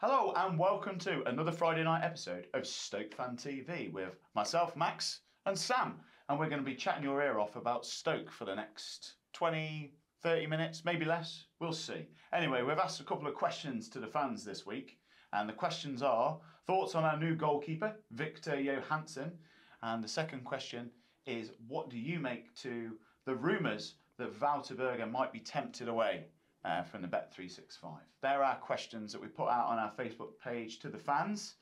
Hello and welcome to another Friday night episode of Stoke Fan TV with myself, Max, and Sam. And we're going to be chatting your ear off about Stoke for the next 20, 30 minutes, maybe less. We'll see. Anyway, we've asked a couple of questions to the fans this week. And the questions are, thoughts on our new goalkeeper, Viktor Johansson. And the second question is, what do you make to the rumours that Wouter Burger might be tempted away from the Bet365. They're our questions that we put out on our Facebook page to the fans,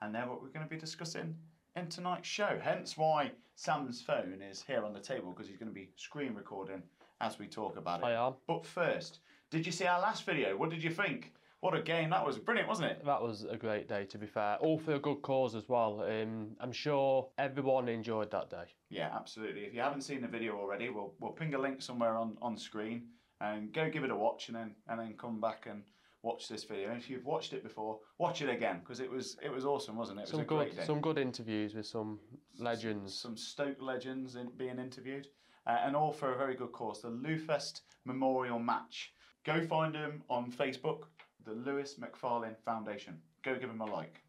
and they're what we're going to be discussing in tonight's show. Hence why Sam's phone is here on the table, because he's going to be screen recording as we talk about it. I am. But first, did you see our last video? What did you think? What a game. That was brilliant, wasn't it? That was a great day, to be fair. All for a good cause as well. I'm sure everyone enjoyed that day. Yeah, absolutely. If you haven't seen the video already, we'll ping a link somewhere on screen. And go give it a watch, and then come back and watch this video. And if you've watched it before, watch it again, because it was awesome, wasn't it? It was a great day. Some good interviews with some legends. Some Stoke legends being interviewed, and all for a very good cause, the Lewfest Memorial Match. Go find them on Facebook, the Lewis McFarlane Foundation. Go give them a like.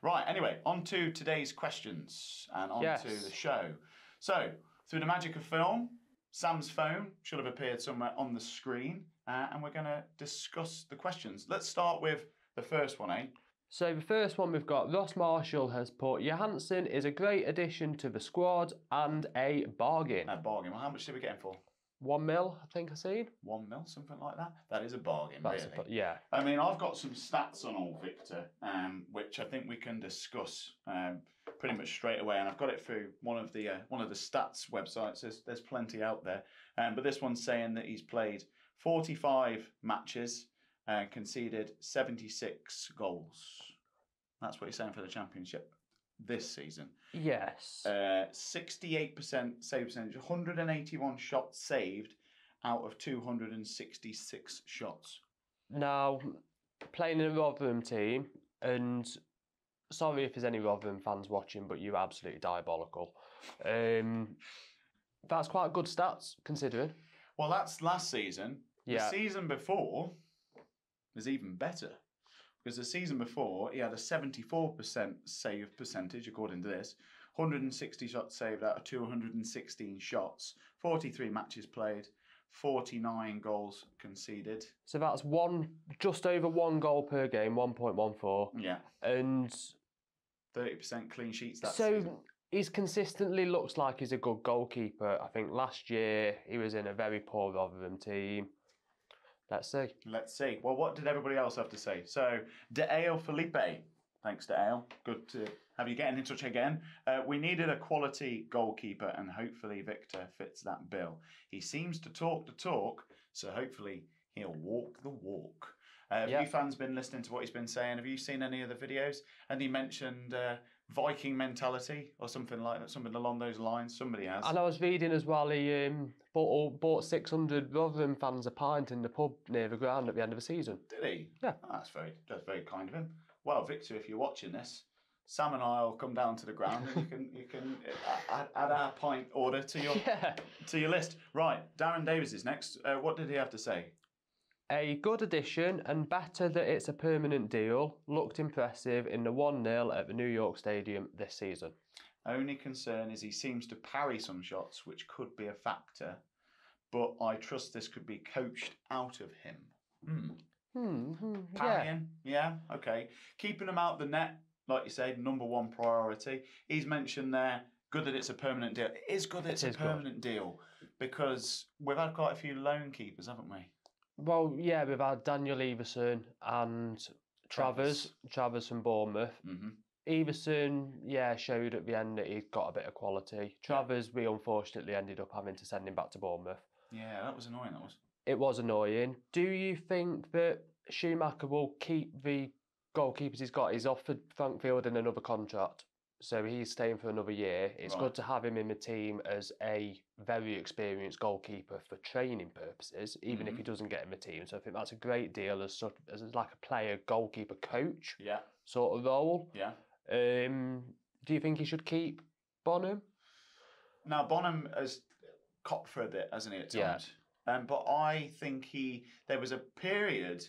Right, anyway, on to today's questions and on to the show. So, through the magic of film, Sam's phone should have appeared somewhere on the screen, and we're going to discuss the questions. Let's start with the first one, eh? So the first one we've got, Ross Marshall has put, Johansson is a great addition to the squad and a bargain. A bargain. Well, how much did we get him for? 1 mil, I think I seen. 1 mil, something like that. That is a bargain, really. Yeah. I mean, I've got some stats on old Viktor, which I think we can discuss pretty much straight away. And I've got it through one of the stats websites. There's plenty out there, but this one's saying that he's played 45 matches and conceded 76 goals. That's what he's saying for the Championship this season. Yes. 68% save percentage, 181 shots saved out of 266 shots. Now, playing in a Rotherham team, and sorry if there's any Rotherham fans watching, but you're absolutely diabolical. That's quite good stats, considering. Well, that's last season. Yeah. The season before was even better. Because the season before, he had a 74% save percentage, according to this. 160 shots saved out of 216 shots. 43 matches played. 49 goals conceded. So that's just over 1 goal per game, 1.14. Yeah. And 30% clean sheets that season. He's consistently looks like he's a good goalkeeper. I think last year he was in a very poor Rotherham team. Let's see. Let's see. Well, what did everybody else have to say? So, De Ale Felipe. Thanks, De Ale. Good to have you getting in touch again. We needed a quality goalkeeper, and hopefully Viktor fits that bill. He seems to talk the talk, so hopefully he'll walk the walk. Have you fans been listening to what he's been saying? Have you seen any of the videos? And he mentioned Viking mentality or something like that, something along those lines. Somebody has. And I was reading as well, he bought 600 Rotherham fans a pint in the pub near the ground at the end of the season. Did he? Yeah. Oh, that's very kind of him. Well, Viktor, if you're watching this, Sam and I will come down to the ground and you can add our pint order to your list. Right, Darren Davis is next. What did he have to say? A good addition and better that it's a permanent deal. Looked impressive in the 1-0 at the New York Stadium this season. Only concern is he seems to parry some shots, which could be a factor. But I trust this could be coached out of him. Parrying, yeah, okay. Keeping him out the net, like you said, number one priority. He's mentioned there, good that it's a permanent deal. It is good that it's a permanent deal, because we've had quite a few loan keepers, haven't we? Well, yeah, we've had Daniel Everson and Travers from Bournemouth. Everson, showed at the end that he's got a bit of quality. Travers, we unfortunately ended up having to send him back to Bournemouth. Yeah, that was annoying, that was. It was annoying. Do you think that Schumacher will keep the goalkeepers he's got? He's offered Frank Fielding another contract, so he's staying for another year. It's good to have him in the team as a very experienced goalkeeper for training purposes, even if he doesn't get in the team. So I think that's a great deal as like a player, goalkeeper, coach sort of role. Yeah. Do you think he should keep Bonham? Now, Bonham has copped for a bit, hasn't he, at times? Yeah. But I think there was a period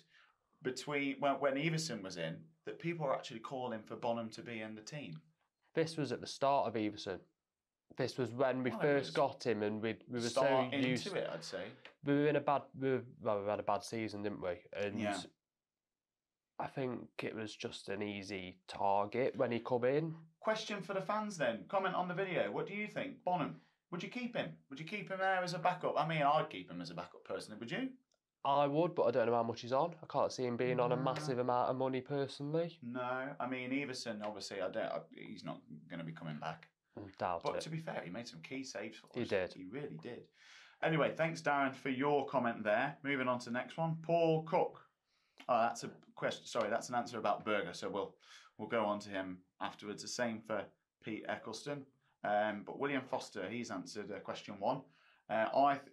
between when Everson was in that people were actually calling for Bonham to be in the team. This was at the start of Everson. This was when we Well, it first was got him, and we were so Start used. into it, I'd say. We were in a bad. We had a bad season, didn't we? And Yeah. I think it was just an easy target when he come in. Question for the fans then. Comment on the video. What do you think? Bonham, would you keep him? Would you keep him there as a backup? I mean, I'd keep him as a backup personally. Would you? I would, but I don't know how much he's on. I can't see him being on a No. massive amount of money personally. No. I mean, Everson, obviously, he's not going to be coming back. Doubt But it. to be fair, he made some key saves for us. He did. He really did. Anyway, thanks, Darren, for your comment there. Moving on to the next one. Paul Cook. Oh, that's a question. Sorry, that's an answer about Burger. So we'll go on to him afterwards. The same for Pete Eccleston. But William Foster, he's answered question 1.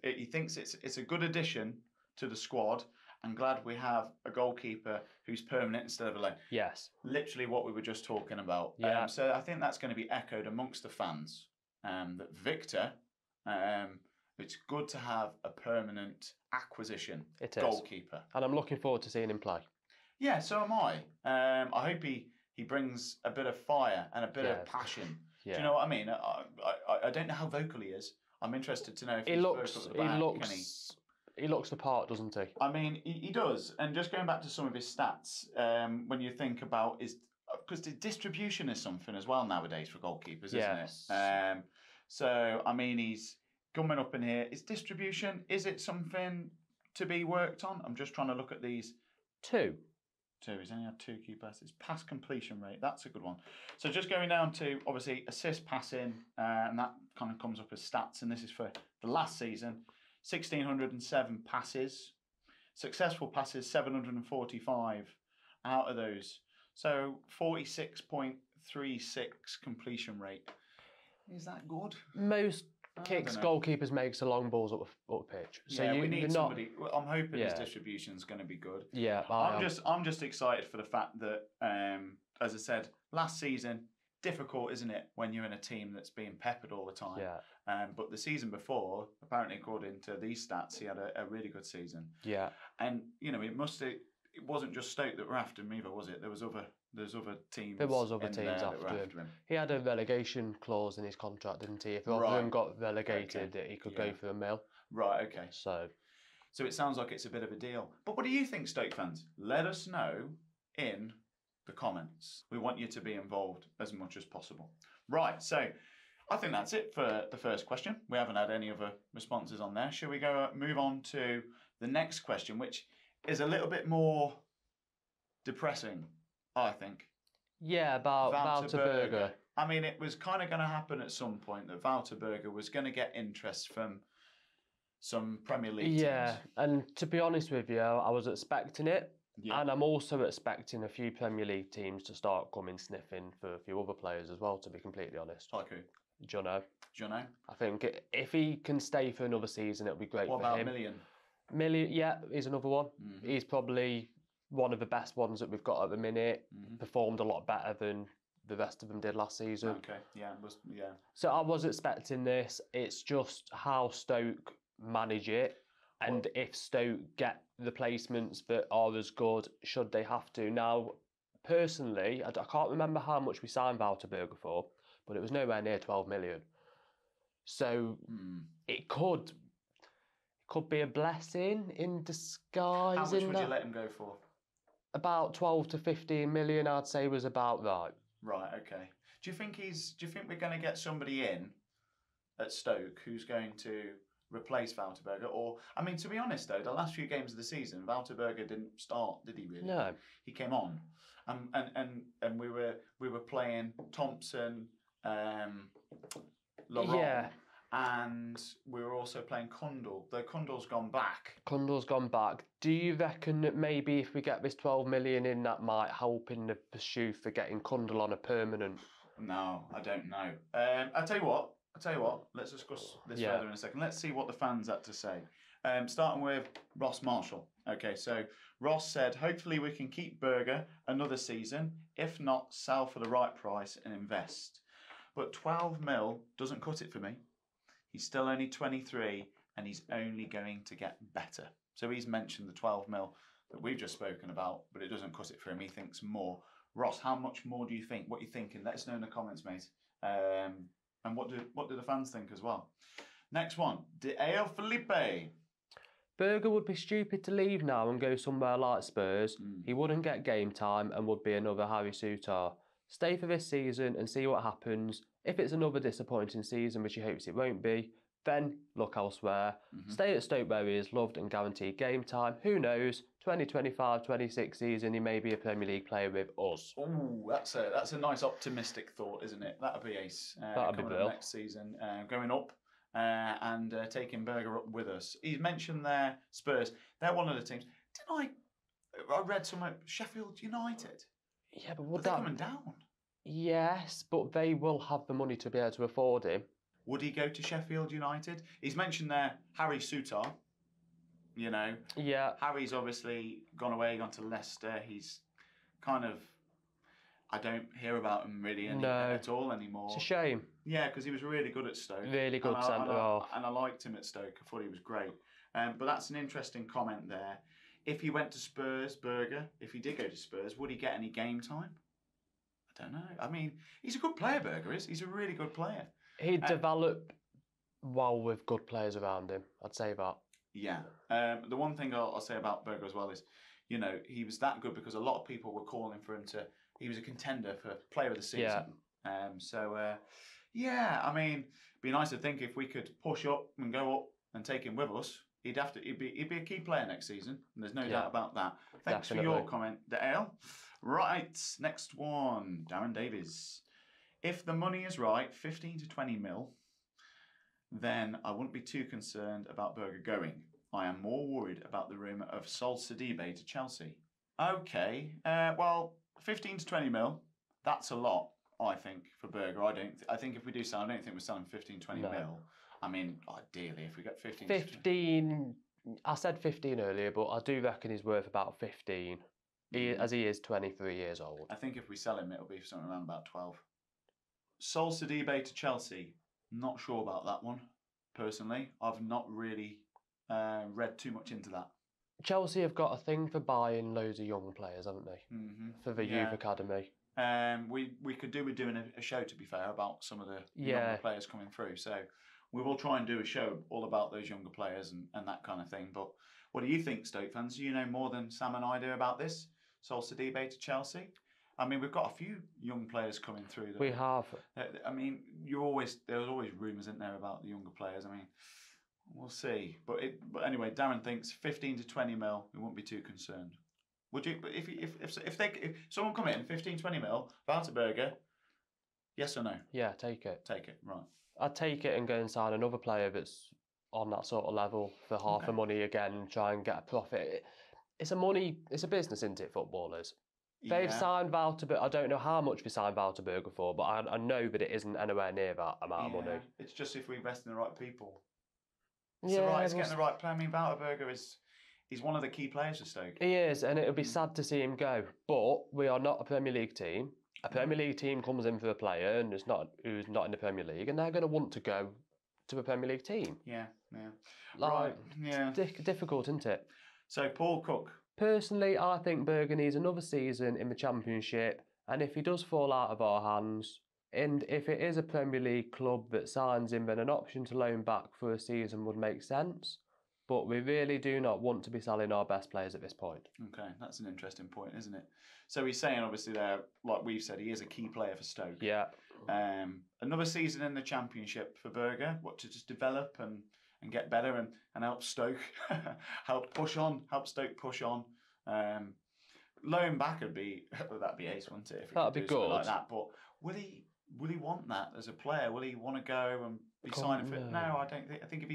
He thinks it's a good addition to the squad. I'm glad we have a goalkeeper who's permanent instead of a loan. Yes. Literally what we were just talking about. Yeah. So I think that's going to be echoed amongst the fans. That Viktor, it's good to have a permanent acquisition It is. goalkeeper. And I'm looking forward to seeing him play. Yeah, so am I. I hope he brings a bit of fire and a bit of passion. Yeah. Do you know what I mean? I don't know how vocal he is. I'm interested to know if he's vocal at the back. He looks the part, doesn't he? I mean, he does. And just going back to some of his stats, when you think about because the distribution is something as well nowadays for goalkeepers, isn't it? So I mean, he's coming up in here. Is distribution? Is it something to be worked on? I'm just trying to look at these. 2. He's only had 2 key passes. Pass completion rate, that's a good one. So just going down to obviously assist passing, and that kind of comes up as stats. And this is for the last season. 1,607 passes, successful passes 745 out of those. So 46.36 completion rate. Is that good? Most kicks goalkeepers makes the long balls up pitch. So yeah, we need somebody. I'm hoping his distribution is going to be good. Yeah, I'm just excited for the fact that, as I said, last season. Difficult, isn't it, when you're in a team that's being peppered all the time? Yeah. But the season before, apparently, according to these stats, he had a really good season. Yeah. And it wasn't just Stoke that were after him either, was it? There's other teams. There was other teams after him. He had a relegation clause in his contract, didn't he? If Rotherham got relegated, he could go for a mil. Right. Okay. So it sounds like it's a bit of a deal. But what do you think, Stoke fans? Let us know in the comments. We want you to be involved as much as possible. Right, so I think that's it for the first question. We haven't had any other responses on there. Shall we move on to the next question, which is a little bit more depressing, I think. Yeah, about Wouter Burger. I mean, it was kind of going to happen at some point that Wouter Burger was going to get interest from some Premier League teams. Yeah, and to be honest with you, I was expecting it. Yeah. And I'm also expecting a few Premier League teams to start coming sniffing for a few other players as well, to be completely honest. Like who? Jono. I think if he can stay for another season, it'll be great for him. What about Million? Million, yeah, he's another one. Mm-hmm. He's probably one of the best ones that we've got at the minute. Mm-hmm. Performed a lot better than the rest of them did last season. Okay, yeah. So I was expecting this. It's just how Stoke manage it. And if Stoke get the placements that are as good, should they have to? Now, personally, I can't remember how much we signed Wouter Burger for, but it was nowhere near 12 million. So it could be a blessing in disguise. How much would you let him go for? About 12 to 15 million, I'd say, was about right. Right. Okay. Do you think we're going to get somebody in at Stoke who's going to replace Wouter Burger? Or, I mean, to be honest though, the last few games of the season, Wouter Burger didn't start, did he really? No. He came on, and we were playing Thompson, Laurent, and we were also playing Kundal. Though Kundal's gone back. Do you reckon that maybe if we get this 12 million in, that might help in the pursuit for getting Kundal on a permanent? No, I don't know. I'll tell you what, let's discuss this further in a second. Let's see what the fans had to say. Starting with Ross Marshall. Okay, so Ross said, hopefully we can keep Burger another season. If not, sell for the right price and invest. But 12 mil doesn't cut it for me. He's still only 23 and he's only going to get better. So he's mentioned the 12 mil that we've just spoken about, but it doesn't cut it for him. He thinks more. Ross, how much more do you think? What are you thinking? Let us know in the comments, mate. And what do the fans think as well? Next one, De Felipe. Burger would be stupid to leave now and go somewhere like Spurs. He wouldn't get game time and would be another Harry Souttar. Stay for this season and see what happens. If it's another disappointing season, which he hopes it won't be, then look elsewhere. Stay at Stoke where he is loved and guaranteed game time. Who knows? 2025-26 season, he may be a Premier League player with us. Oh, that's a nice optimistic thought, isn't it? That'd be ace. That'd be Bill. Next season, going up and taking Burger up with us. He's mentioned there Spurs. They're one of the teams. Didn't I read somewhere Sheffield United? Yeah, but would They're coming down. Yes, but they will have the money to be able to afford him. Would he go to Sheffield United? He's mentioned there Harry Souttar. You know, yeah. Harry's obviously gone away, gone to Leicester. He's kind of, I don't hear about him really at all anymore. It's a shame. Yeah, because he was really good at Stoke. Really good centre half. And I liked him at Stoke. I thought he was great. But that's an interesting comment there. If he went to Spurs, Burger, if he did go to Spurs, would he get any game time? I don't know. I mean, he's a good player, Burger is. He's a really good player. He'd develop well with good players around him. I'd say that. Yeah. The one thing I'll say about Burger as well is, you know, he was that good because a lot of people were calling for him to. He was a contender for Player of the Season. Yeah. Yeah. I mean, it'd be nice to think if we could push up and go up and take him with us. He'd be a key player next season, and there's no doubt about that. Thanks for your comment, Dale. Right, next one, Darren Davies. If the money is right, 15 to 20 mil, then I wouldn't be too concerned about Burger going. I am more worried about the rumour of Sol Sidibe to Chelsea. Okay, well, 15 to 20 mil, that's a lot, I think, for Burger. I think if we do sell, I don't think we're selling 15, 20 mil. I mean, ideally, if we get 15... 15... I said 15 earlier, but I do reckon he's worth about 15, as he is 23 years old. I think if we sell him, it'll be something around about 12. Sol Sidibe to Chelsea, not sure about that one, personally. I've not really read too much into that. Chelsea have got a thing for buying loads of young players, haven't they? For the youth academy. We could do with doing a show, to be fair, about some of the younger players coming through. So we will try and do a show all about those younger players and that kind of thing. But what do you think, Stoke fans? Do you know more than Sam and I do about this? Sol Sidibe to Chelsea? I mean, we've got a few young players coming through. We have. I mean, there's always rumours, isn't there, about the younger players? I mean, we'll see. But anyway, Darren thinks 15 to 20 mil, we won't be too concerned. Would you? If someone come in 15, 20 mil, Wouter Burger, yes or no? Yeah, take it. Take it, right. I'd take it and go and sign another player that's on that sort of level for half the money again and try and get a profit. It's a business, isn't it, footballers? They've signed Wouter Burger. I don't know how much we signed Wouter Burger for, but I know that it isn't anywhere near that amount of money. It's just if we invest in the right people. It's getting the right player. I mean, Wouter Burger he's one of the key players for Stoke. He is, and it would be sad to see him go. But we are not a Premier League team. A Premier League team comes in for a player and who's not in the Premier League, and they're going to want to go to a Premier League team. Yeah. Right. Yeah. Difficult, isn't it? So, Paul Cook. Personally, I think Burger needs another season in the Championship, and if he does fall out of our hands, and if it is a Premier League club that signs him, then an option to loan back for a season would make sense. But we really do not want to be selling our best players at this point. Okay, that's an interesting point, isn't it? So he's saying, obviously, there, like we've said, he is a key player for Stoke. Yeah. Another season in the Championship for Burger, to just develop and get better and help Stoke, help Stoke push on. Loan back that'd be ace, wouldn't it? If that'd be good. Like that. But will he want that as a player? Will he want to go and be signing for it? No, I don't think. I think if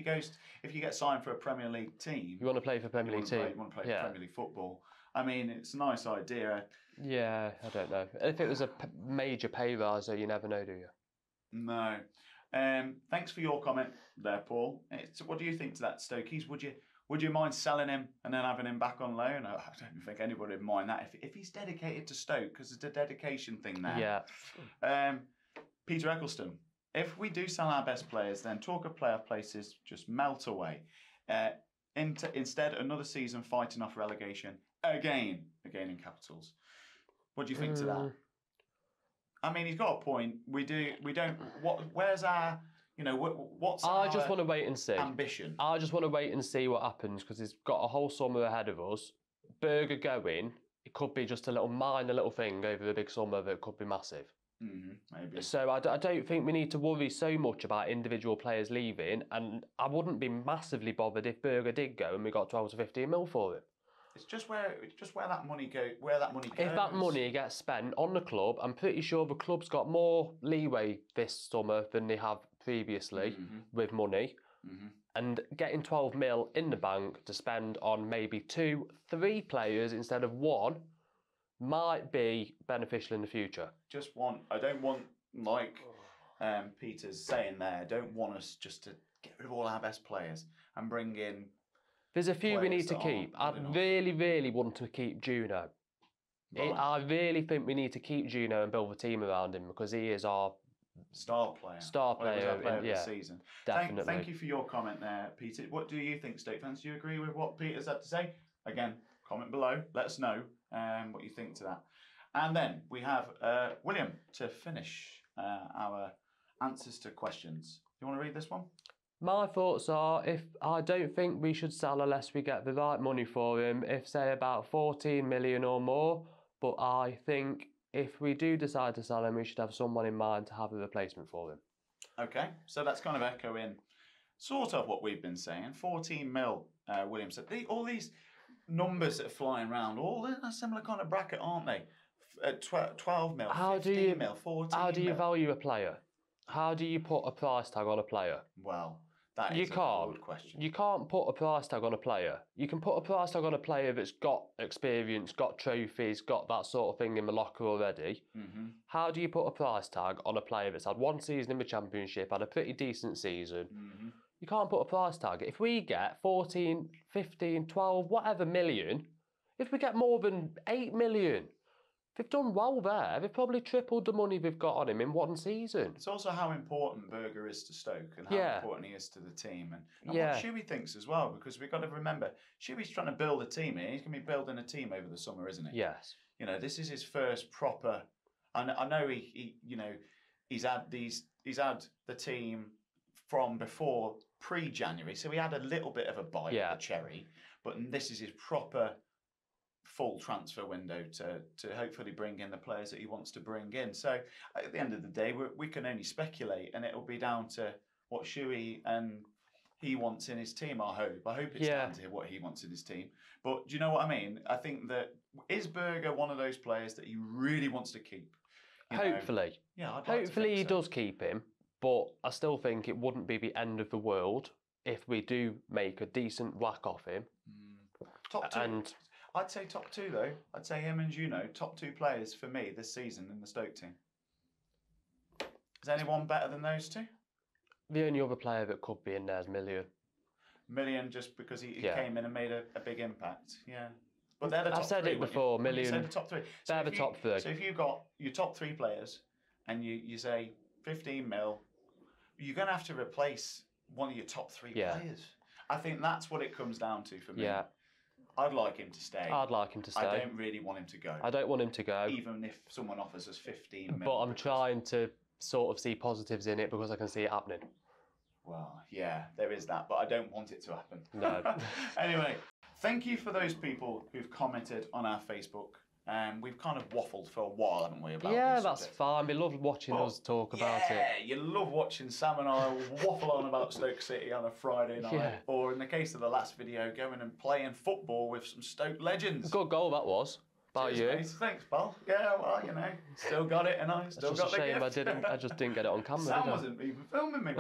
you get signed for a Premier League team, you want to play for a Premier League team. You want to play Premier League football. I mean, it's a nice idea. Yeah, I don't know. If it was a major pay rise, you never know, do you? No. Thanks for your comment there, Paul. What do you think to that, Stokies? Would you mind selling him and then having him back on loan? I don't think anybody would mind that if he's dedicated to Stoke, because it's a dedication thing there. Yeah. Peter Eccleston. If we do sell our best players, then talk of playoff places just melt away. Instead, another season fighting off relegation again in capitals. What do you think to that? I mean, he's got a point. We don't. Where's our? What's I just want to wait and see. Ambition. I just want to wait and see what happens because he's got a whole summer ahead of us. Burger going, it could be just a minor little thing over the big summer that could be massive. Maybe. So I don't think we need to worry so much about individual players leaving, and I wouldn't be massively bothered if Burger did go and we got 12 to 15 mil for him. It's just where that money goes. If that money gets spent on the club, I'm pretty sure the club's got more leeway this summer than they have previously with money. And getting 12 mil in the bank to spend on maybe 2, 3 players instead of 1 might be beneficial in the future. I don't want, like Peter's saying there, I don't want us just to get rid of all our best players and bring in. There's a few we need to keep. I'd really, really want to keep Juno. Right. I really think we need to keep Juno and build a team around him because he is our star player. Of the season. Definitely. Thank you for your comment there, Peter. What do you think, Stoke fans? Do you agree with what Peter's had to say? Again, comment below. Let us know what you think to that. And then we have William to finish our answers to questions. Do you want to read this one? My thoughts are, I don't think we should sell unless we get the right money for him, if say about 14 million or more, but I think if we do decide to sell him, we should have someone in mind to have a replacement for him. Okay, so that's kind of echoing sort of what we've been saying. 14 mil, William said. All these numbers that are flying around, all in a similar kind of bracket, aren't they? 12 mil, 15 mil, 14 mil. How do you value a player? How do you put a price tag on a player? Well, that is a good question. You can't put a price tag on a player. You can put a price tag on a player that's got experience, got trophies, got that sort of thing in the locker already. How do you put a price tag on a player that's had 1 season in the Championship, had a pretty decent season? You can't put a price tag. If we get 14, 15, 12, whatever million, if we get more than 8 million, they've done well there. They've probably tripled the money they've got on him in 1 season. It's also how important Burger is to Stoke and how important he is to the team. And what Shuey thinks as well, because we've got to remember, Shuey's trying to build a team here. He's going to be building a team over the summer, isn't he? Yes. This is his first proper... I know he's had the team from before pre-January, so he had a little bit of a bite of the cherry, but this is his proper full transfer window to hopefully bring in the players that he wants to bring in. So at the end of the day, we can only speculate, and it'll be down to what Shuey and he wants in his team. I hope it's down to what he wants in his team. But do you know what I mean? I think that is Burger one of those players that he really wants to keep? Hopefully. Hopefully he does keep him, but I still think it wouldn't be the end of the world if we do make a decent whack off him. Top 2. I'd say top 2 though. I'd say him and Juno, top 2 players for me this season in the Stoke team. Is anyone better than those 2? The only other player that could be in there is Million. Million just because he came in and made a big impact. Yeah. But they're the top 3. I've said it before, Million. You said the top 3. They're the top 3. So if you've got your top 3 players and you say 15 mil, you're going to have to replace one of your top 3 players. I think that's what it comes down to for me. Yeah. I'd like him to stay. I'd like him to stay. I don't really want him to go. I don't want him to go. Even if someone offers us 15 mil. But I'm trying to sort of see positives in it because I can see it happening. Well, yeah, there is that, but I don't want it to happen. No. Anyway, thank you for those people who've commented on our Facebook. We've kind of waffled for a while, haven't we, about this that's subject. fine. We love watching us talk about it. Yeah, you love watching Sam and I waffle on about Stoke City on a Friday night. Or in the case of the last video, going and playing football with some Stoke legends. Good goal that was. About you. Mate. Thanks, pal. Yeah, well, still got it, and I still got the gift. It's just a shame I just didn't get it on camera. Sam wasn't even filming me.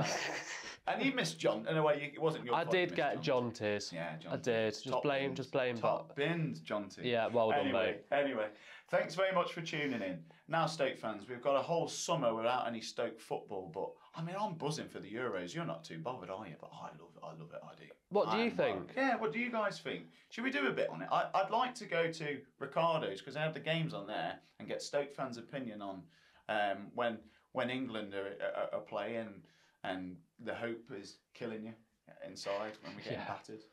And you missed John. In a way, it wasn't your fault. I did get John tears. Yeah, John. I did. Just blame. Top bins, John tears. Yeah, well done, mate. Anyway, thanks very much for tuning in. Now, Stoke fans, we've got a whole summer without any Stoke football, but I mean, I'm buzzing for the Euros. You're not too bothered, are you? But I love it. I do. What do you think? Yeah, what do you guys think? Should we do a bit on it? I'd like to go to Ricardo's because they have the games on there and get Stoke fans' opinion on when England are playing and the hope is killing you. inside when we get battered,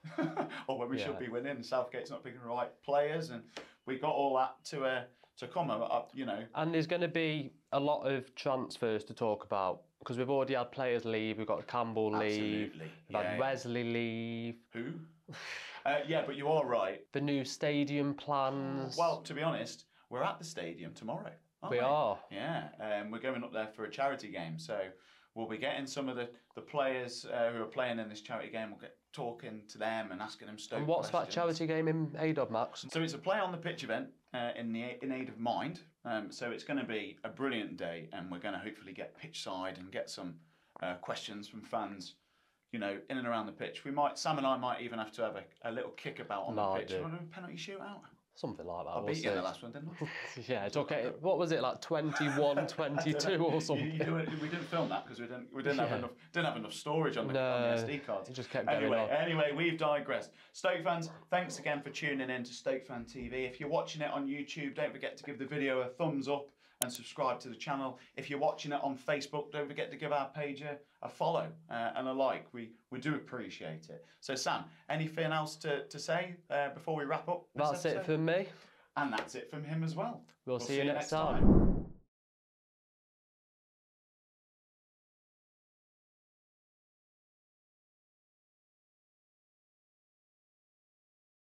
or when we should be winning. And Southgate's not picking the right players, and we got all that to come up, you know. And there's going to be a lot of transfers to talk about because we've already had players leave. We've got Campbell leave. We've had Wesley leave. Who? Yeah, but you are right. The new stadium plans. Well, to be honest, we're at the stadium tomorrow. We are. Yeah, we're going up there for a charity game, so we'll be getting some of the players who are playing in this charity game. We'll get talking to them and asking them Stoke And what's questions. that charity game in aid of, Max? So it's a play on the pitch event in aid of mind. So it's going to be a brilliant day, and we're going to hopefully get pitch side and get some questions from fans, you know, in and around the pitch. Sam and I might even have to have a little kick about on the pitch. Want a penalty shootout? Something like that. I beat you in the last one, didn't I? Yeah, it's okay. What was it, like 21-22 or something? We didn't film that because we didn't have enough storage on the SD cards. It just kept going on. Anyway, we've digressed. Stoke fans, thanks again for tuning in to Stoke Fan TV. If you're watching it on YouTube, don't forget to give the video a thumbs up and subscribe to the channel. If you're watching it on Facebook, don't forget to give our page a follow and a like. We do appreciate it. So Sam, anything else to say before we wrap up? That's it from me. And that's it from him as well. We'll see you next time.